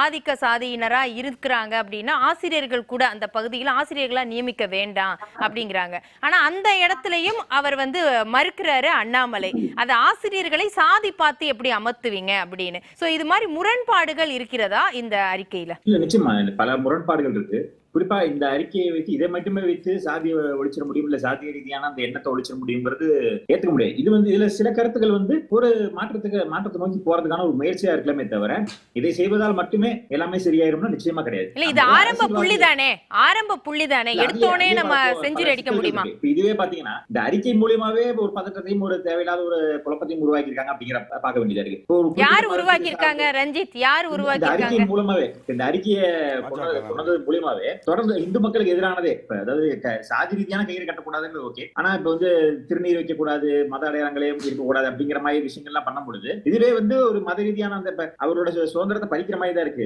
ஆதிக்க சாதியினரா இருக்கிறாங்க அப்படின்னா ஆசிரியர்கள் கூட அந்த பகுதியில் ஆசிரியர்களா நியமிக்க வேண்டாம் அப்படிங்கிறாங்க. ஆனா அந்த இடத்துலயும் அவர் வந்து மறுக்கிறாரு அண்ணாமலை. அது ஆசிரியர்களை சாதி பார்த்து எப்படி அமர்த்துவீங்க அப்படின்னு. சோ இது மாதிரி முரண்பாடுகள் இருக்கிறதா இந்த அறிக்கையில? இல்ல, நிச்சயமா பல முரண்பாடுகள் இருக்கு. குறிப்பா இந்த அறிக்கையை வைத்து இதை மட்டுமே வைத்து சாதியை ஒழிச்சிட முடியும், இல்ல சாதிய ரீதியான அந்த எண்ணத்தை ஒழிச்சிட முடியுங்கிறது ஏத்துக்க முடியாது. இது வந்து இதுல சில கருத்துக்கள் வந்து ஒரு மாற்றத்தை நோக்கி போறதுக்கான ஒரு முயற்சியா இருக்கலாமே தவிர இதை செய்வதால் மட்டுமே எல்லாமே சரியாயிரும்னா நிச்சயமா கிடையாது. இல்ல இது ஆரம்ப புள்ளி தானே எடுத்தோனே நம்ம செஞ்சுரி அடிக்க முடியுமா? இதுவே பாத்தீங்கன்னா இந்த அறிக்கை மூலியமாவே ஒரு பதற்றத்தையும் ஒரு தேவையில்லாத ஒரு குழப்பத்தையும் உருவாக்கி இருக்காங்க அப்படிங்கிற பார்க்க வேண்டியதா இருக்கு. யார் உருவாக்கி இருக்காங்க ரஞ்சித்? யார் உருவாக்கி இருக்காங்க? அறிக்கை மூலமாவே இந்த அறிக்கையை கொண்டது மூலியமாவே தொடர்ந்து இந்து மக்களுக்கு எதிரானதே, அதாவது சாதி ரீதியான கயிறு கட்டக்கூடாதுன்னு ஓகே, ஆனா இப்ப வந்து திருநீர் வைக்க கூடாது, மத அடையாளங்களே இருக்கக்கூடாது அப்படிங்கிற மாதிரி விஷயங்கள்லாம் பண்ண முடியுது. இதுவே வந்து ஒரு மத ரீதியான அந்த அவரோட சுதந்திரத்தை பறிக்கிற மாதிரி தான் இருக்கு.